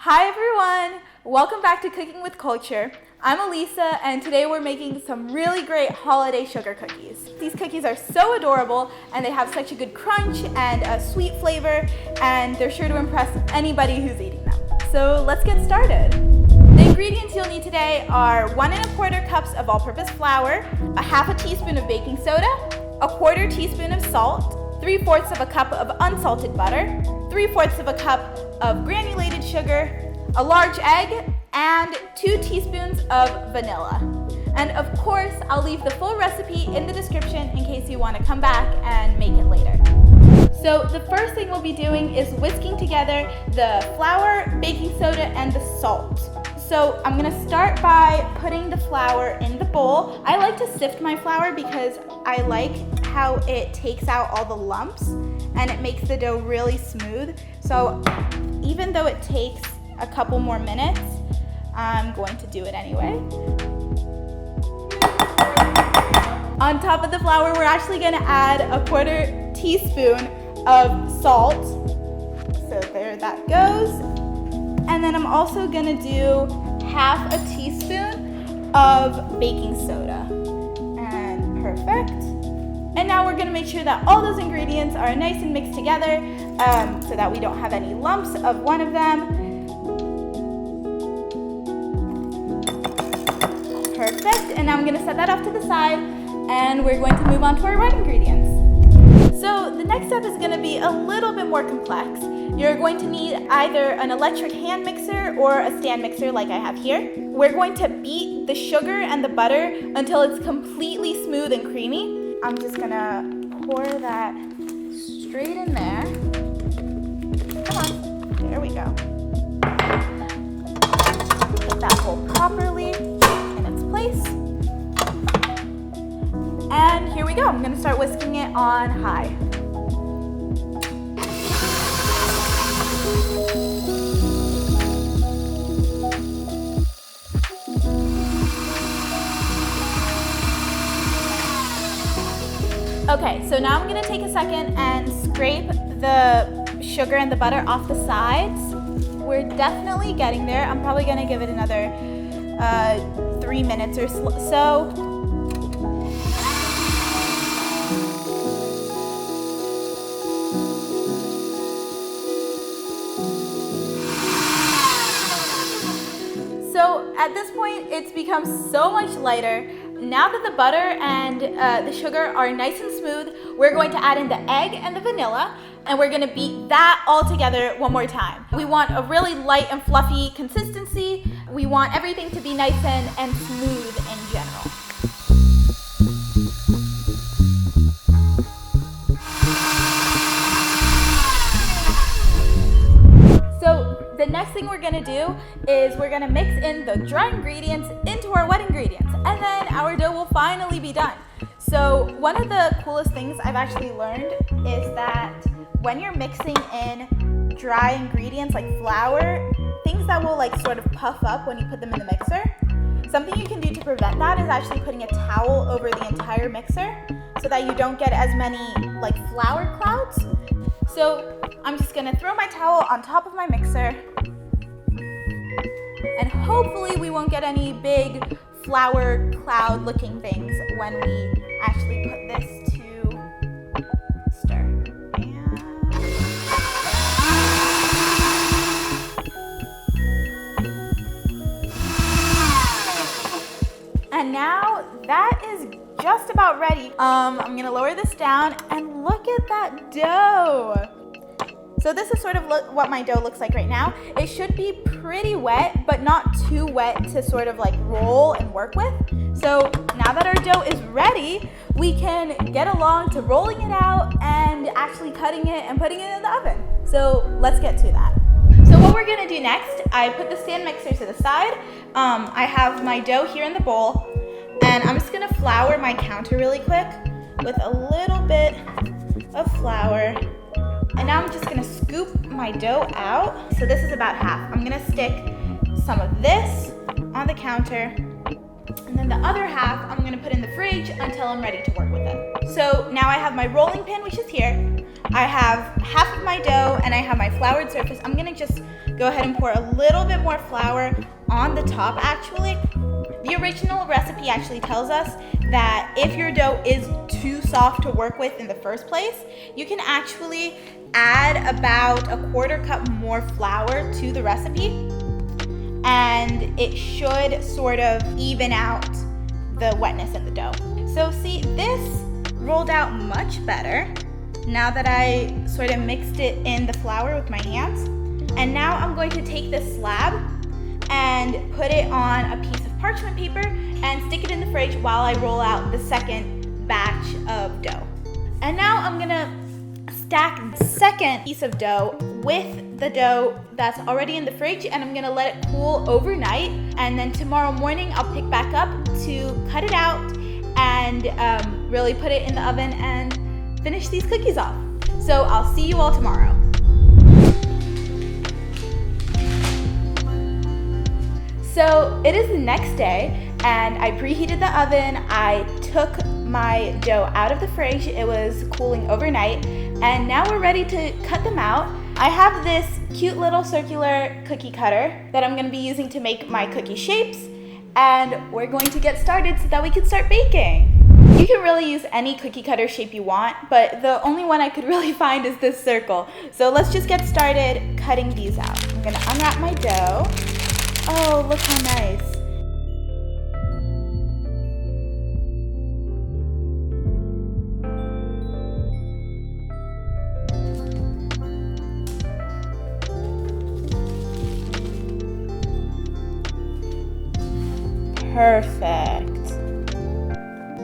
Hi everyone! Welcome back to Cooking with Culture. I'm Alissa and today we're making some really great holiday sugar cookies. These cookies are so adorable and they have such a good crunch and a sweet flavor, and they're sure to impress anybody who's eating them. So let's get started. The ingredients you'll need today are 1 1/4 cups of all-purpose flour, a half a teaspoon of baking soda, a 1/4 teaspoon of salt, 3/4 of a cup of unsalted butter, 3/4 of a cup of granulated sugar, a large egg, and 2 teaspoons of vanilla. And of course, I'll leave the full recipe in the description in case you want to come back and make it later. So the first thing we'll be doing is whisking together the flour, baking soda, and the salt. So I'm gonna start by putting the flour in the bowl. I like to sift my flour because I like how it takes out all the lumps and it makes the dough really smooth. So even though it takes a couple more minutes, I'm going to do it anyway. On top of the flour, we're actually gonna add a 1/4 teaspoon of salt. So there that goes. And then I'm also gonna do half a teaspoon of baking soda. And perfect. And now we're gonna make sure that all those ingredients are nice and mixed together so that we don't have any lumps of one of them. Perfect, and now I'm gonna set that off to the side and we're going to move on to our wet ingredients. So the next step is gonna be a little bit more complex. You're going to need either an electric hand mixer or a stand mixer like I have here. We're going to beat the sugar and the butter until it's completely smooth and creamy. I'm just gonna pour that straight in there. Come on, there we go. Put that hold properly in its place. And here we go, I'm gonna start whisking it on high. Okay, so now I'm gonna take a second and scrape the sugar and the butter off the sides. We're definitely getting there. I'm probably gonna give it another 3 minutes or so. So at this point, it's become so much lighter. Now that the butter and the sugar are nice and smooth, we're going to add in the egg and the vanilla, and we're gonna beat that all together one more time. We want a really light and fluffy consistency. We want everything to be nice and smooth in general. So the next thing we're gonna do is we're gonna mix in the dry ingredients into our wet ingredients, and then our dough will finally be done. So one of the coolest things I've actually learned is that when you're mixing in dry ingredients like flour, things that will like sort of puff up when you put them in the mixer, something you can do to prevent that is actually putting a towel over the entire mixer so that you don't get as many like flour clouds. So I'm just gonna throw my towel on top of my mixer, and hopefully we won't get any big flour cloud looking things when we actually put this to stir. And now that is just about ready. I'm gonna lower this down and look at that dough. So this is sort of what my dough looks like right now. It should be pretty wet, but not too wet to sort of like roll and work with. So now that our dough is ready, we can get along to rolling it out and actually cutting it and putting it in the oven. So let's get to that. So what we're gonna do next, I put the stand mixer to the side. I have my dough here in the bowl, and I'm just gonna flour my counter really quick with a little bit of flour. And now I'm just gonna scoop my dough out. So this is about half. I'm gonna stick some of this on the counter, and then the other half I'm gonna put in the fridge until I'm ready to work with it. So now I have my rolling pin, which is here, I have half of my dough and I have my floured surface. I'm gonna just go ahead and pour a little bit more flour on the top actually. The original recipe actually tells us that if your dough is too soft to work with in the first place, you can actually add about a 1/4 cup more flour to the recipe, and it should sort of even out the wetness in the dough. So see, this rolled out much better now that I sort of mixed it in the flour with my hands. And now I'm going to take this slab and put it on a piece of parchment paper and stick it in the fridge while I roll out the second batch of dough. And now I'm gonna stack the second piece of dough with the dough that's already in the fridge, and I'm gonna let it cool overnight, and then tomorrow morning I'll pick back up to cut it out and really put it in the oven and finish these cookies off. So I'll see you all tomorrow. So it is the next day and I preheated the oven. I took my dough out of the fridge. It was cooling overnight, and now we're ready to cut them out. I have this cute little circular cookie cutter that I'm gonna be using to make my cookie shapes, and we're going to get started so that we can start baking. You can really use any cookie cutter shape you want, but the only one I could really find is this circle. So let's just get started cutting these out. I'm gonna unwrap my dough. Oh, look how nice. Perfect.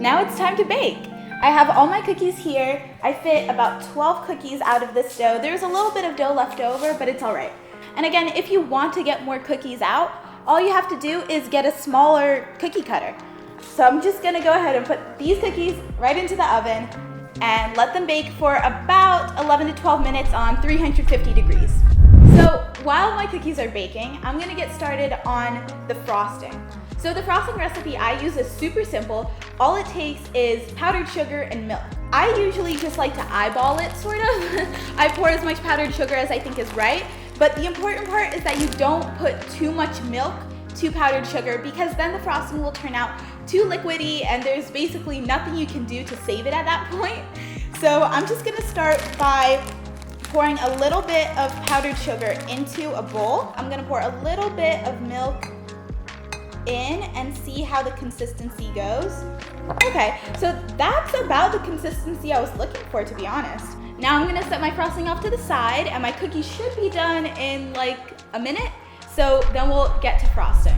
Now it's time to bake. I have all my cookies here. I fit about 12 cookies out of this dough. There's a little bit of dough left over, but it's all right. And again, if you want to get more cookies out, all you have to do is get a smaller cookie cutter. So I'm just gonna go ahead and put these cookies right into the oven and let them bake for about 11 to 12 minutes on 350 degrees. So while my cookies are baking, I'm gonna get started on the frosting. So the frosting recipe I use is super simple. All it takes is powdered sugar and milk. I usually just like to eyeball it, sort of. I pour as much powdered sugar as I think is right, but the important part is that you don't put too much milk to powdered sugar, because then the frosting will turn out too liquidy and there's basically nothing you can do to save it at that point. So I'm just gonna start by pouring a little bit of powdered sugar into a bowl. I'm gonna pour a little bit of milk in and see how the consistency goes. Okay, so that's about the consistency I was looking for, to be honest. Now I'm gonna set my frosting off to the side, and my cookies should be done in like a minute, so then we'll get to frosting.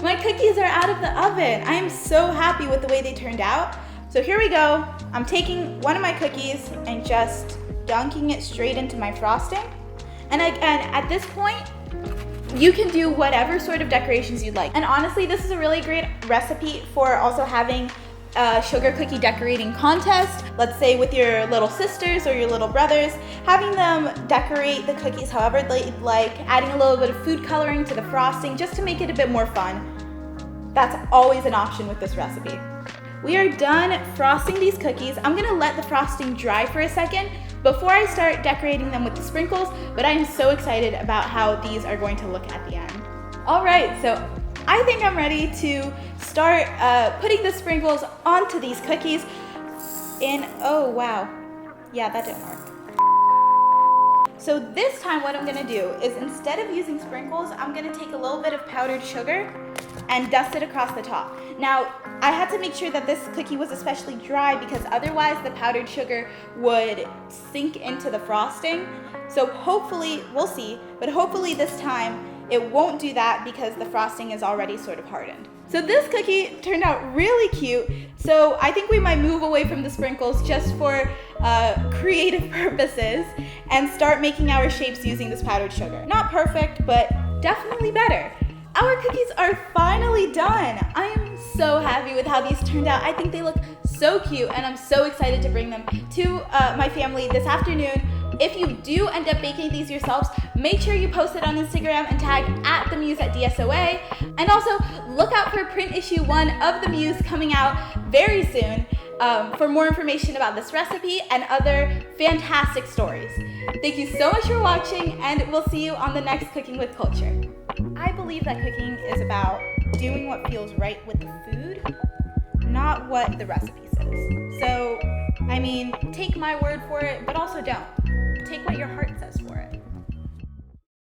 My cookies are out of the oven. I am so happy with the way they turned out. So here we go. I'm taking one of my cookies and just dunking it straight into my frosting. And again, at this point, you can do whatever sort of decorations you'd like. And honestly, this is a really great recipe for also having a sugar cookie decorating contest. Let's say with your little sisters or your little brothers, having them decorate the cookies however they'd like, adding a little bit of food coloring to the frosting just to make it a bit more fun. That's always an option with this recipe. We are done frosting these cookies. I'm gonna let the frosting dry for a second before I start decorating them with the sprinkles, but I am so excited about how these are going to look at the end. All right, so I think I'm ready to start putting the sprinkles onto these cookies oh wow, yeah, that didn't work. So this time what I'm gonna do is, instead of using sprinkles, I'm gonna take a little bit of powdered sugar and dust it across the top. Now, I had to make sure that this cookie was especially dry because otherwise the powdered sugar would sink into the frosting. So hopefully, we'll see, but hopefully this time it won't do that because the frosting is already sort of hardened. So this cookie turned out really cute. So I think we might move away from the sprinkles just for creative purposes and start making our shapes using this powdered sugar. Not perfect, but definitely better. Our cookies are finally done. I am so happy with how these turned out. I think they look so cute, and I'm so excited to bring them to my family this afternoon If you do end up baking these yourselves, make sure you post it on Instagram and tag at the Muse at DSOA. And also look out for print issue 1 of the Muse coming out very soon for more information about this recipe and other fantastic stories. Thank you so much for watching, and we'll see you on the next Cooking with Culture. I believe that cooking is about doing what feels right with the food, not what the recipe says. So, I mean, take my word for it, but also don't. Take what your heart says